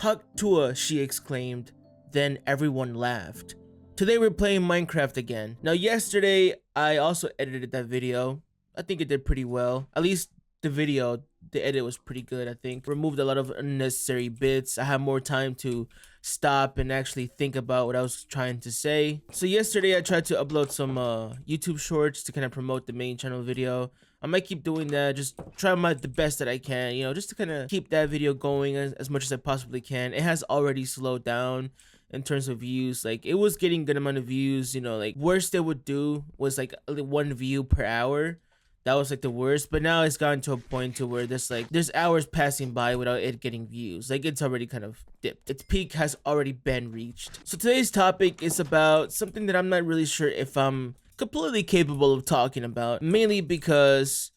Haktua, she exclaimed. Then everyone laughed. Today we're playing Minecraft again. Now yesterday I also edited that video. I think it did pretty well. At least the video, the edit was pretty good, I think. Removed a lot of unnecessary bits. I had more time to stop and actually think about what I was trying to say. So yesterday I tried to upload some YouTube shorts to kind of promote the main channel video. I might keep doing that, just try the best that I can, you know, just to kind of keep that video going as much as I possibly can. It has already slowed down in terms of views. Like, it was getting good amount of views, you know, like worst it would do was like 1 view per hour. That was like the worst, but now it's gotten to a point to where there's hours passing by without it getting views. Like, it's already kind of dipped. Its peak has already been reached. So today's topic is about something that I'm not really sure if I'm completely capable of talking about, mainly because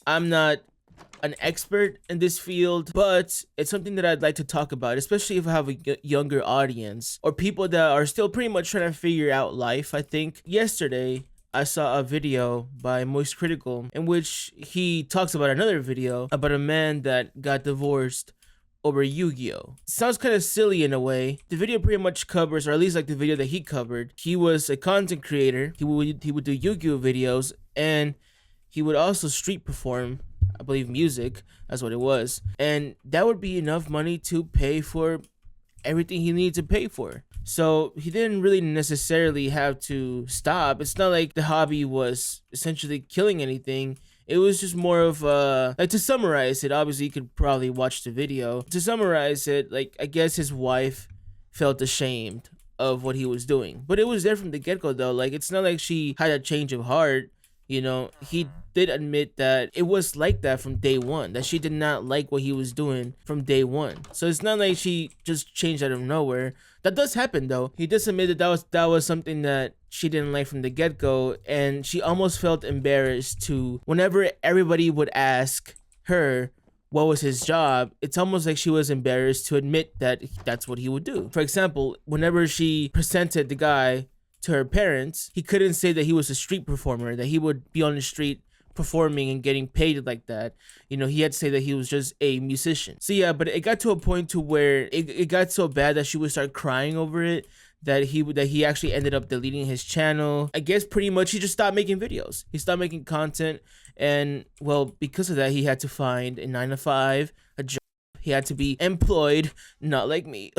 I'm not an expert in this field, but it's something that I'd like to talk about, especially if I have a younger audience or people that are still pretty much trying to figure out life. I think yesterday I saw a video by Moist Critical in which he talks about another video about a man that got divorced over Yu-Gi-Oh! Sounds kind of silly in a way. The video pretty much covers, or at least like the video that he covered, he was a content creator. He would do Yu-Gi-Oh! Videos, and he would also street perform, I believe music, that's what it was. And that would be enough money to pay for everything he needed to pay for. So he didn't really necessarily have to stop. It's not like the hobby was essentially killing anything. It was just more of like, to summarize it, obviously you could probably watch the video. To summarize it, like, I guess his wife felt ashamed of what he was doing. But it was there from the get-go though. Like, it's not like she had a change of heart. You know, he did admit that it was like that from day one, that she did not like what he was doing from day one. So it's not like she just changed out of nowhere. That does happen though. He does admit that was something that she didn't like from the get-go, and she almost felt embarrassed to, whenever everybody would ask her what was his job, it's almost like she was embarrassed to admit that that's what he would do. For example, whenever she presented the guy to her parents, he couldn't say that he was a street performer, that he would be on the street performing and getting paid like that. You know, he had to say that he was just a musician. So yeah, but it got to a point to where it got so bad that she would start crying over it, that he actually ended up deleting his channel. I guess pretty much he just stopped making videos. He stopped making content, and well, because of that, he had to find a 9-to-5, a job. He had to be employed, not like me.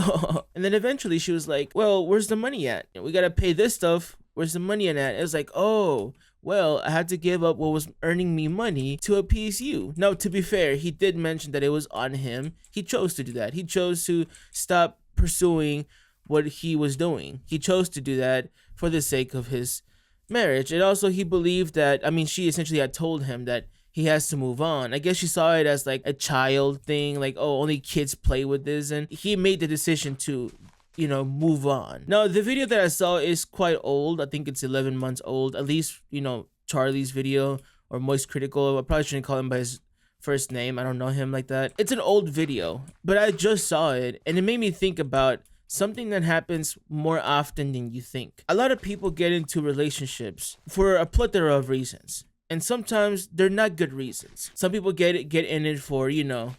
And then eventually she was like, well, where's the money at? We gotta pay this stuff. Where's the money at? It was like, oh, well, I had to give up what was earning me money to appease you. Now, to be fair, he did mention that it was on him. He chose to do that. He chose to stop pursuing what he was doing. He chose to do that for the sake of his marriage. And also he believed that, I mean, she essentially had told him that he has to move on. I guess she saw it as like a child thing, like, oh, only kids play with this, and he made the decision to, you know, move on. Now, the video that I saw is quite old. I think it's 11 months old, at least, you know, Charlie's video, or Moist Critical. I probably shouldn't call him by his first name. I don't know him like that. It's an old video, but I just saw it, and it made me think about something that happens more often than you think. A lot of people get into relationships for a plethora of reasons, and sometimes they're not good reasons. Some people get in it for, you know,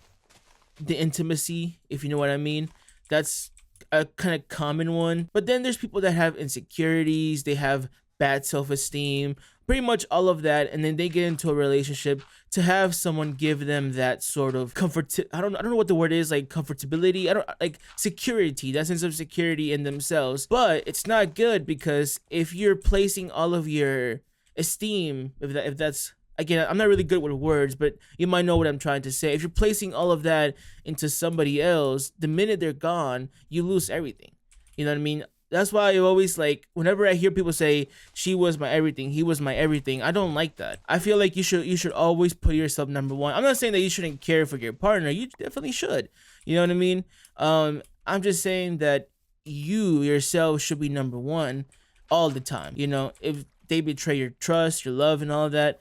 the intimacy, if you know what I mean. That's a kind of common one. But then there's people that have insecurities, they have bad self-esteem, pretty much all of that, and then they get into a relationship to have someone give them that sort of comfort. I don't know what the word is, like comfortability. I don't like security, that sense of security in themselves. But it's not good, because if you're placing all of your esteem, if that's, again, I'm not really good with words, but you might know what I'm trying to say. If you're placing all of that into somebody else, the minute they're gone, you lose everything. You know what I mean? That's why I always, like, whenever I hear people say she was my everything, he was my everything, I don't like that. I feel like you should always put yourself number one. I'm not saying that you shouldn't care for your partner. You definitely should. You know what I mean? I'm just saying that you yourself should be number one all the time. You know, if they betray your trust, your love, and all of that,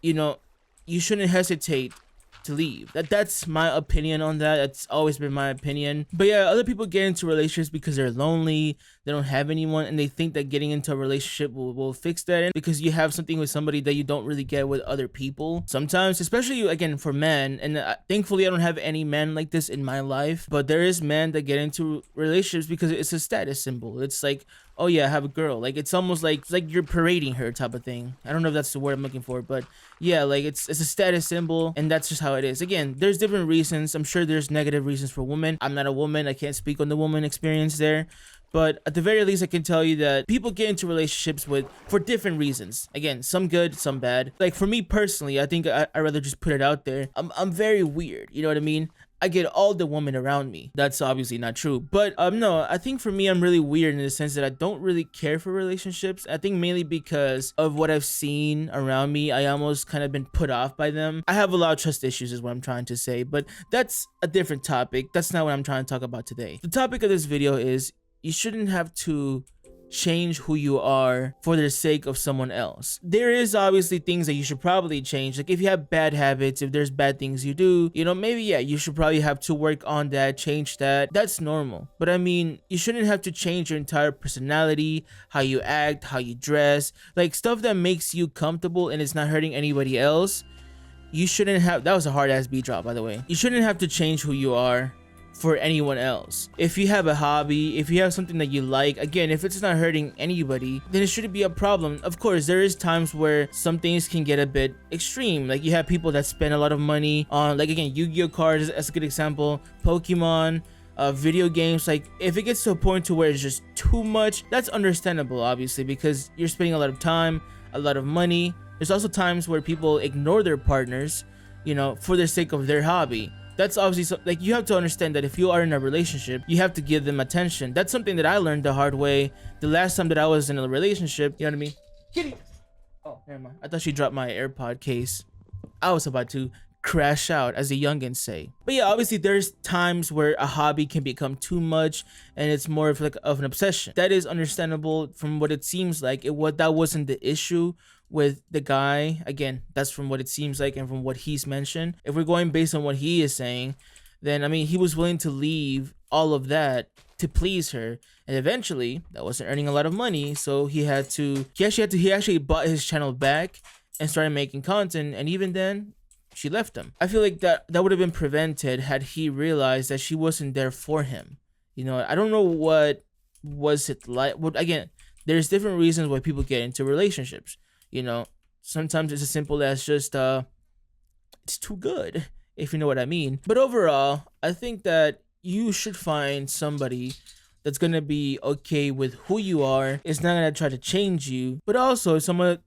you know, you shouldn't hesitate to leave. That's my opinion on that. That's always been my opinion. But yeah, other people get into relationships because they're lonely, they don't have anyone, and they think that getting into a relationship will fix that. And because you have something with somebody that you don't really get with other people sometimes, especially again for men. And thankfully I don't have any men like this in my life, but there is men that get into relationships because it's a status symbol. It's like, oh yeah, I have a girl. Like it's almost like you're parading her type of thing. I don't know if that's the word I'm looking for, but yeah, like it's a status symbol, and that's just how it is. Again, there's different reasons. I'm sure there's negative reasons for women. I'm not a woman. I can't speak on the woman experience there. But at the very least, I can tell you that people get into relationships for different reasons. Again, some good, some bad. Like for me personally, I think I'd rather just put it out there. I'm very weird. You know what I mean? I get all the women around me. That's obviously not true. But no, I think for me, I'm really weird in the sense that I don't really care for relationships. I think mainly because of what I've seen around me. I almost kind of been put off by them. I have a lot of trust issues is what I'm trying to say. But that's a different topic. That's not what I'm trying to talk about today. The topic of this video is you shouldn't have to change who you are for the sake of someone else. There is obviously things that you should probably change. Like if you have bad habits, if there's bad things you do, you know, maybe yeah, you should probably have to work on that, change that. That's normal. But I mean, you shouldn't have to change your entire personality, how you act, how you dress, like stuff that makes you comfortable and it's not hurting anybody else. You shouldn't have, that was a hard ass beat drop by the way. You shouldn't have to change who you are for anyone else. If you have a hobby, if you have something that you like, again, if it's not hurting anybody, then it shouldn't be a problem. Of course, there is times where some things can get a bit extreme. Like you have people that spend a lot of money on, like again, Yu-Gi-Oh cards as a good example, Pokemon, video games. Like if it gets to a point to where it's just too much, that's understandable obviously because you're spending a lot of time, a lot of money. There's also times where people ignore their partners, you know, for the sake of their hobby. That's obviously like you have to understand that if you are in a relationship, you have to give them attention. That's something that I learned the hard way the last time that I was in a relationship. You know what I mean? Kitty. Oh, never mind. I thought she dropped my AirPod case. I was about to crash out, as the youngins say. But yeah, obviously there's times where a hobby can become too much and it's more of like of an obsession. That is understandable from what it seems like. That wasn't the issue with the guy. Again, that's from what it seems like and from what he's mentioned. If we're going based on what he is saying, then I mean he was willing to leave all of that to please her, and eventually that wasn't earning a lot of money, so he actually bought his channel back and started making content, and even then she left him. I feel like that would have been prevented had he realized that she wasn't there for him. You know, I don't know what was it like. Well, again, there's different reasons why people get into relationships. You know, sometimes it's as simple as just it's too good, if you know what I mean. But overall, I think that you should find somebody that's gonna be okay with who you are, is not gonna try to change you, but also someone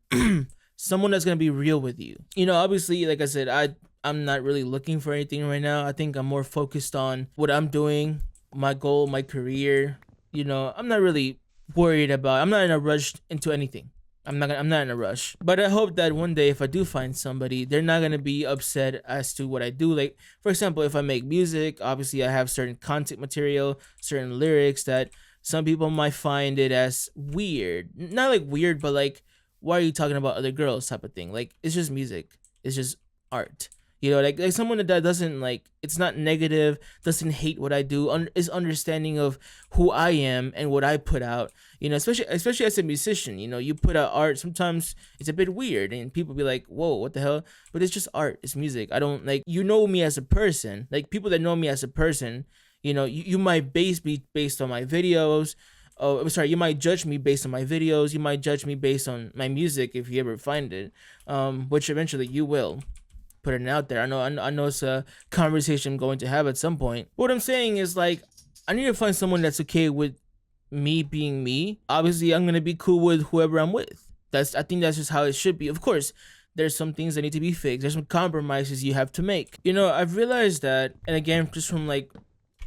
someone that's gonna be real with you. You know, obviously, like I said, I'm not really looking for anything right now. I think I'm more focused on what I'm doing, my goal, my career. You know, I'm not really worried about, I'm not in a rush into anything. I'm not in a rush. But I hope that one day if I do find somebody, they're not gonna be upset as to what I do. Like, for example, if I make music, obviously I have certain content material, certain lyrics that some people might find it as weird. Not like weird, but like, why are you talking about other girls type of thing? Like, it's just music. It's just art. You know, like someone that doesn't like, it's not negative, doesn't hate what I do, is understanding of who I am and what I put out. You know, especially as a musician, you know, you put out art, sometimes it's a bit weird and people be like, whoa, what the hell? But it's just art, it's music. I don't like, you know me as a person, like people that know me as a person, you know, you might base me based on my videos. Oh, I'm sorry, you might judge me based on my videos. You might judge me based on my music if you ever find it, which eventually you will. Putting it out there. I know it's a conversation I'm going to have at some point. What I'm saying is like, I need to find someone that's okay with me being me. Obviously, I'm gonna be cool with whoever I'm with. I think that's just how it should be. Of course, there's some things that need to be fixed. There's some compromises you have to make. You know, I've realized that, and again, just from like,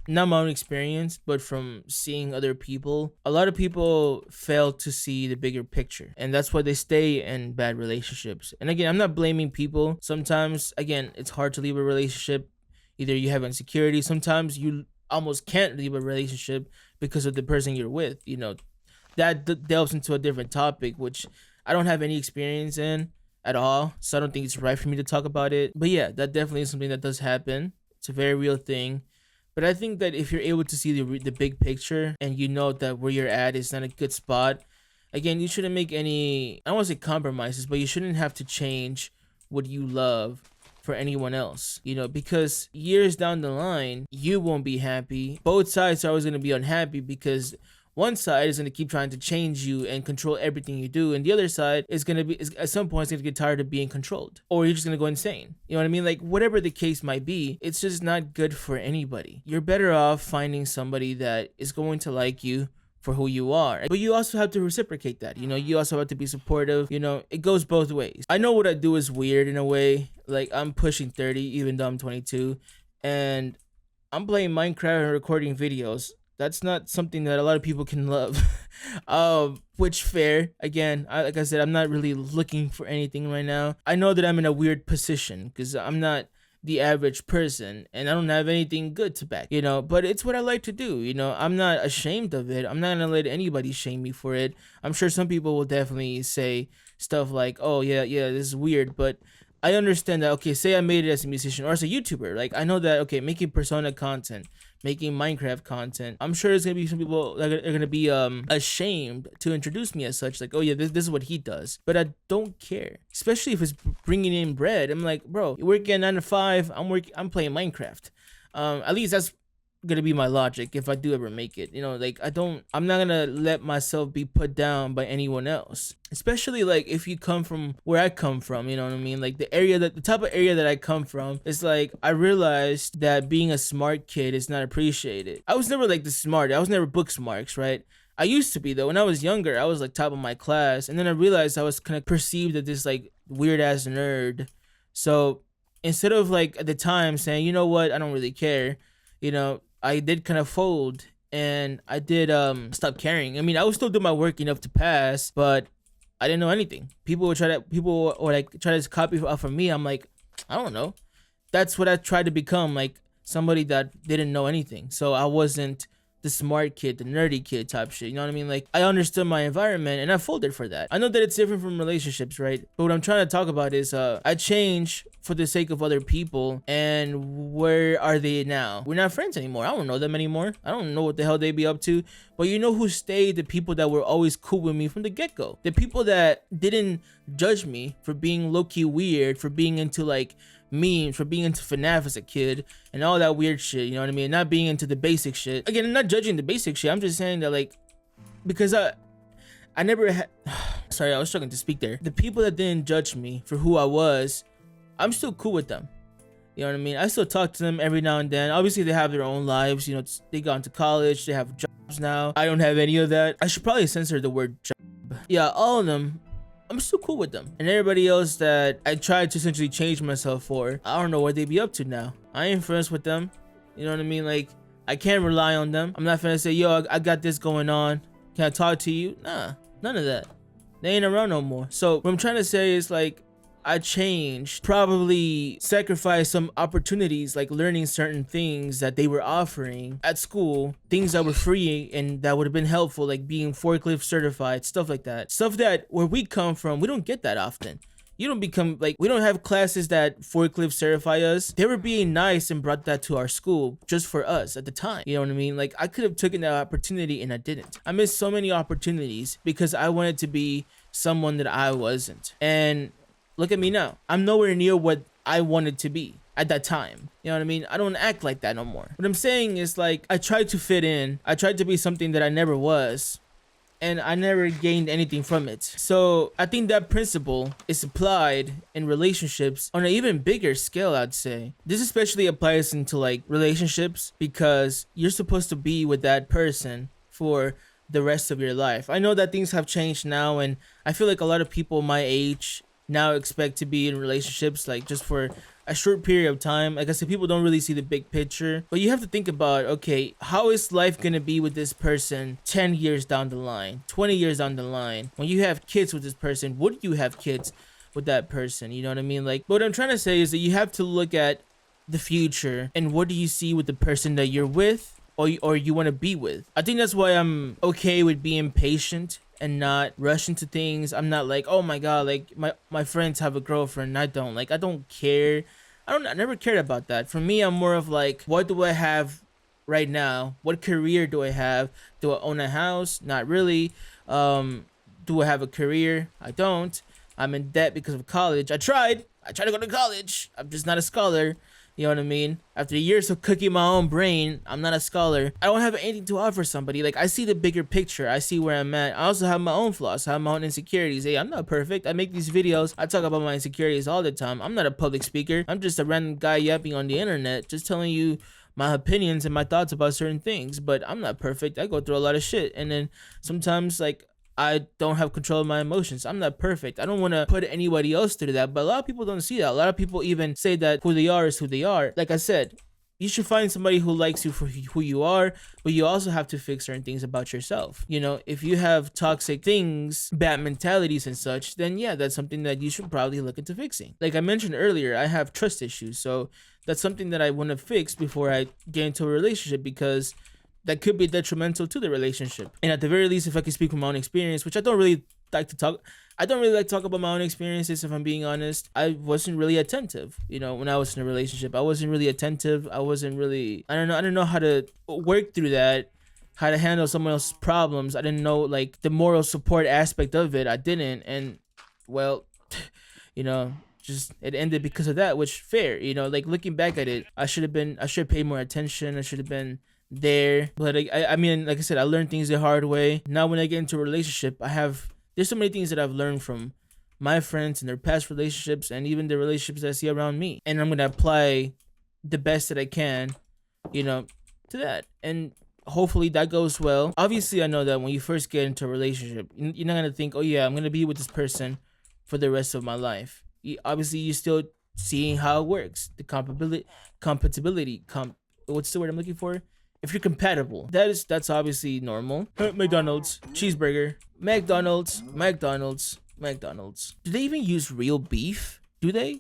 not my own experience, but from seeing other people, a lot of people fail to see the bigger picture, and that's why they stay in bad relationships. And again, I'm not blaming people. Sometimes, again, it's hard to leave a relationship. Either you have insecurity, sometimes you almost can't leave a relationship because of the person you're with. You know, that delves into a different topic, which I don't have any experience in. at all, so I don't think it's right for me to talk about it. But yeah, that definitely is something that does happen. It's a very real thing. But I think that if you're able to see the big picture and you know that where you're at is not a good spot, again, you shouldn't make any, I don't want to say compromises, but you shouldn't have to change what you love for anyone else, you know, because years down the line, you won't be happy. Both sides are always going to be unhappy because one side is going to keep trying to change you and control everything you do, and the other side is going to be, at some point, it's going to get tired of being controlled, or you're just going to go insane. You know what I mean? Like, whatever the case might be, it's just not good for anybody. You're better off finding somebody that is going to like you for who you are, but you also have to reciprocate that. You know, you also have to be supportive. You know, it goes both ways. I know what I do is weird in a way. Like, I'm pushing 30 even though I'm 22, and I'm playing Minecraft and recording videos. That's not something that a lot of people can love. Which fair. Again, like I said, I'm not really looking for anything right now. I know that I'm in a weird position because I'm not the average person and I don't have anything good to back, you know, but it's what I like to do. You know, I'm not ashamed of it. I'm not gonna let anybody shame me for it. I'm sure some people will definitely say stuff like, oh yeah, this is weird, but I understand that. Okay, say I made it as a musician or as a YouTuber. Like, I know that, okay, making Persona content, making Minecraft content, I'm sure there's gonna be some people that are gonna be ashamed to introduce me as such. Like, oh yeah, this is what he does. But I don't care, especially if it's bringing in bread. I'm like, bro, you're working at 9 to 5. I'm playing Minecraft. At least that's gonna be my logic if I do ever make it. You know, like, I'm not gonna let myself be put down by anyone else, especially like if you come from where I come from. You know what I mean? Like, the type of area that I come from is like, I realized that being a smart kid is not appreciated. I was never like the smart. I was never book smarts, right? I used to be though. When I was younger, I was like top of my class, and then I realized I was kind of perceived as this like weird ass nerd. So instead of like at the time saying, you know what, I don't really care, you know, I did kind of fold and I did stop caring. I mean, I would still do my work enough to pass, but I didn't know anything. People would try to copy off of me. I'm like, I don't know. That's what I tried to become, like somebody that didn't know anything. So I wasn't the smart kid, the nerdy kid type shit. You know what I mean? Like, I understood my environment and I folded for that. I know that it's different from relationships, right? But what I'm trying to talk about is I change for the sake of other people, and where are they now? We're not friends anymore. I don't know them anymore. I don't know what the hell they be up to. But you know who stayed? The people that were always cool with me from the get-go. The people that didn't judge me for being low-key weird, for being into like memes, for being into FNAF as a kid and all that weird shit, you know what I mean? Not being into the basic shit. Again, I'm not judging the basic shit. I'm just saying that, like, because I never had sorry, I was struggling to speak there. The people that didn't judge me for who I was, I'm still cool with them. You know what I mean? I still talk to them every now and then. Obviously, they have their own lives. You know, they gone to college. They have jobs now. I don't have any of that. I should probably censor the word job. Yeah, all of them, I'm still cool with them. And everybody else that I tried to essentially change myself for, I don't know what they be up to now. I ain't friends with them. You know what I mean? Like, I can't rely on them. I'm not finna say, yo, I got this going on. Can I talk to you? Nah, none of that. They ain't around no more. So what I'm trying to say is, like, I changed, probably sacrificed some opportunities, like learning certain things that they were offering at school, things that were free and that would have been helpful, like being forklift certified, stuff like that. Stuff that where we come from, we don't get that often. You don't become like, we don't have classes that forklift certify us. They were being nice and brought that to our school just for us at the time. You know what I mean? Like, I could have taken that opportunity and I didn't. I missed so many opportunities because I wanted to be someone that I wasn't. And look at me now. I'm nowhere near what I wanted to be at that time. You know what I mean? I don't act like that no more. What I'm saying is, like, I tried to fit in. I tried to be something that I never was, and I never gained anything from it. So I think that principle is applied in relationships on an even bigger scale, I'd say. This especially applies into like relationships because you're supposed to be with that person for the rest of your life. I know that things have changed now, and I feel like a lot of people my age now expect to be in relationships like just for a short period of time. Like I said, people don't really see the big picture, but you have to think about, okay, how is life gonna be with this person 10 years down the line, 20 years down the line? When you have kids with this person, would you have kids with that person? You know what I mean? Like, what I'm trying to say is that you have to look at the future and what do you see with the person that you're with or you want to be with. I think that's why I'm okay with being patient and not rush into things. I'm not like, oh my god, like my friends have a girlfriend and I don't. Like I don't care. I never cared about that. For me, I'm more of like, what do I have right now? What career do I have? Do I own a house? Not really. Um do I have a career? I don't. I'm in debt because of college. I tried to go to college. I'm just not a scholar. You know what I mean? After years of cooking my own brain, I'm not a scholar. I don't have anything to offer somebody. Like, I see the bigger picture. I see where I'm at. I also have my own flaws. I have my own insecurities. Hey, I'm not perfect. I make these videos. I talk about my insecurities all the time. I'm not a public speaker. I'm just a random guy yapping on the internet, just telling you my opinions and my thoughts about certain things. But I'm not perfect. I go through a lot of shit. And then sometimes, like, I don't have control of my emotions. I'm not perfect. I don't want to put anybody else through that, but a lot of people don't see that. A lot of people even say that who they are is who they are. Like I said, you should find somebody who likes you for who you are, but you also have to fix certain things about yourself. You know, if you have toxic things, bad mentalities and such, then yeah, that's something that you should probably look into fixing. Like I mentioned earlier, I have trust issues, so that's something that I want to fix before I get into a relationship, because that could be detrimental to the relationship. And at the very least, if I could speak from my own experience, which I don't really like to talk, I don't really like to talk about my own experiences, if I'm being honest. I wasn't really attentive, you know, when I was in a relationship. I wasn't really attentive. I wasn't really, I don't know how to work through that, how to handle someone else's problems. I didn't know, like, the moral support aspect of it. I didn't. And, well, you know, just it ended because of that, which fair, you know, like looking back at it, I should have paid more attention. I should have been there. But I mean, like I said, I learned things the hard way. Now when I get into a relationship, there's so many things that I've learned from my friends and their past relationships, and even the relationships that I see around me, and I'm gonna apply the best that I can, you know, to that, and hopefully that goes well. Obviously, I know that when you first get into a relationship, you're not gonna think, oh yeah, I'm gonna be with this person for the rest of my life. Obviously, you're still seeing how it works, the compatibility, what's the word I'm looking for? If you're compatible, that's obviously normal. McDonald's, cheeseburger, McDonald's. Do they even use real beef? Do they?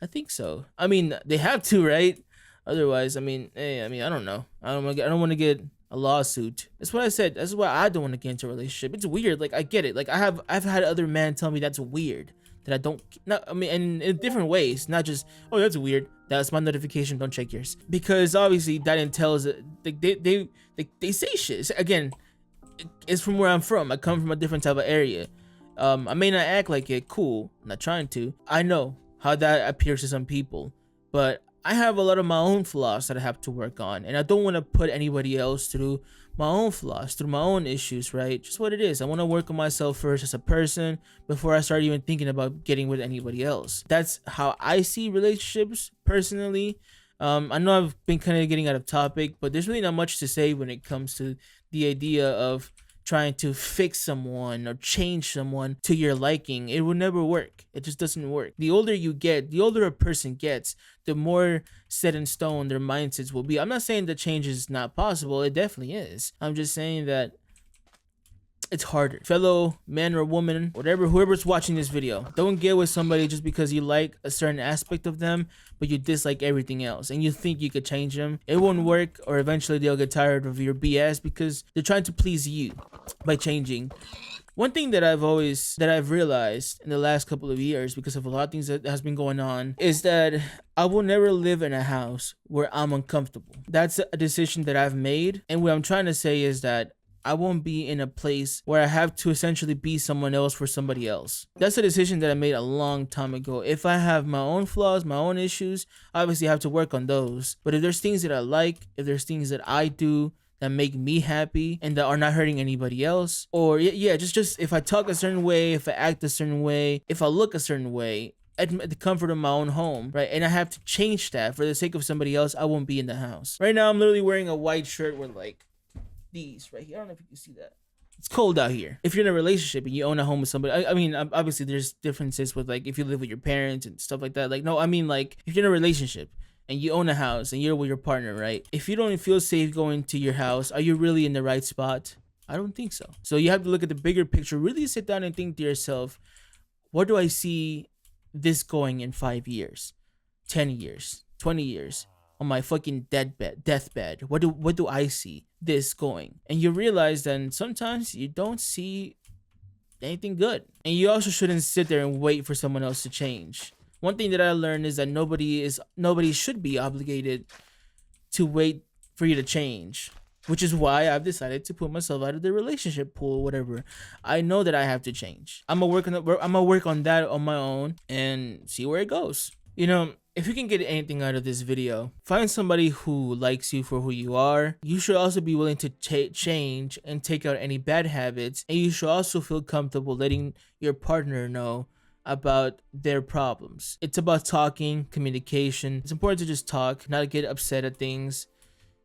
I think so. I mean, they have to, right? Otherwise, I mean, hey, I don't know. I don't want to get a lawsuit. That's what I said. That's why I don't want to get into a relationship. It's weird. Like, I get it. Like, I've had other men tell me that's weird. That I don't, not, I mean, and in different ways, not just, oh, that's weird. That's my notification. Don't check yours, because obviously that entails like they say shit. Again, it's from where I'm from. I come from a different type of area. I may not act like it. Cool. I'm not trying to. I know how that appears to some people, but I have a lot of my own flaws that I have to work on, and I don't want to put anybody else through my own flaws, through my own issues, right? Just what it is. I want to work on myself first as a person before I start even thinking about getting with anybody else. That's how I see relationships personally. I know I've been kind of getting out of topic, but there's really not much to say when it comes to the idea of trying to fix someone or change someone to your liking. It will never work. It just doesn't work. The older you get, the older a person gets, the more set in stone their mindsets will be. I'm not saying that change is not possible. It definitely is. I'm just saying that it's harder. Fellow man or woman, whoever's watching this video, don't get with somebody just because you like a certain aspect of them, but you dislike everything else, and you think you could change them. It won't work, or eventually they'll get tired of your BS because they're trying to please you by changing. One thing that I've realized in the last couple of years, because of a lot of things that has been going on, is that I will never live in a house where I'm uncomfortable. That's a decision that I've made, and what I'm trying to say is that I won't be in a place where I have to essentially be someone else for somebody else. That's a decision that I made a long time ago. If I have my own flaws, my own issues, obviously I have to work on those. But if there's things that I like, if there's things that I do that make me happy and that are not hurting anybody else, or just if I talk a certain way, if I act a certain way, if I look a certain way, at the comfort of my own home, right? And I have to change that for the sake of somebody else, I won't be in the house. Right now, I'm literally wearing a white shirt with like these right here. I don't know if you can see that. It's cold out here. If you're in a relationship and you own a home with somebody, I mean, obviously there's differences with like if you live with your parents and stuff like that. Like, no, I mean like if you're in a relationship and you own a house and you're with your partner, right? If you don't feel safe going to your house, are you really in the right spot? I don't think so. So you have to look at the bigger picture. Really sit down and think to yourself, where do I see this going in 5 years, 10 years, 20 years? On my fucking deathbed, what do I see this going? And you realize then sometimes you don't see anything good. And you also shouldn't sit there and wait for someone else to change. One thing that I learned is that nobody should be obligated to wait for you to change, which is why I've decided to put myself out of the relationship pool, whatever. I know that I have to change. I'm gonna work on that on my own and see where it goes. You know, if you can get anything out of this video, find somebody who likes you for who you are. You should also be willing to change and take out any bad habits, and you should also feel comfortable letting your partner know about their problems. It's about talking, communication. It's important to just talk, not get upset at things.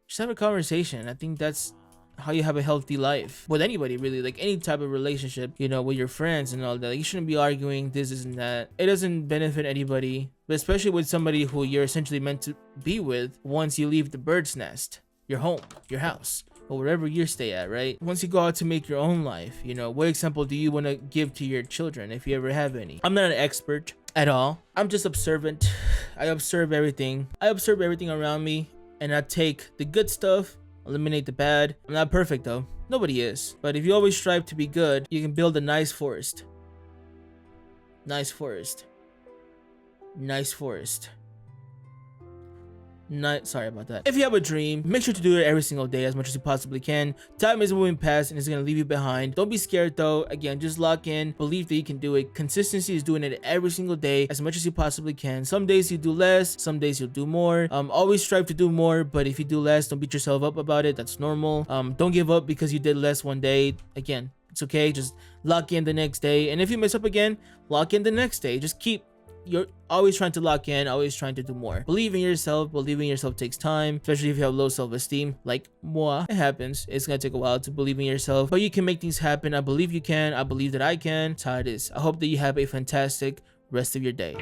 Just have a conversation. I think that's how you have a healthy life with anybody, really, like any type of relationship, you know, with your friends and all that. Like, you shouldn't be arguing this and that. It doesn't benefit anybody, but especially with somebody who you're essentially meant to be with once you leave the bird's nest, your home, your house, or wherever you stay at, right? Once you go out to make your own life, you know, what example do you want to give to your children, if you ever have any? I'm not an expert at all. I'm just observant. I observe everything. I observe everything around me, and I take the good stuff, eliminate the bad. I'm not perfect though. Nobody is. But if you always strive to be good, you can build a nice forest. Nice forest. Nice forest. Sorry about that. If you have a dream, make sure to do it every single day as much as you possibly can. Time is moving past and it's gonna leave you behind. Don't be scared though. Again, just lock in, believe that you can do it. Consistency is doing it every single day as much as you possibly can. Some days you do less, some days you'll do more. Always strive to do more, but if you do less, don't beat yourself up about it. That's normal. Don't give up because you did less one day. Again, it's okay. Just lock in the next day. And if you mess up again, lock in the next day. Just you're always trying to lock in, always trying to do more. Believe in yourself. Believing in yourself takes time, especially if you have low self-esteem like moi. It happens. It's gonna take a while to believe in yourself, but you can make things happen. I believe you can. I believe that I can. That's how it is. I hope that you have a fantastic rest of your day.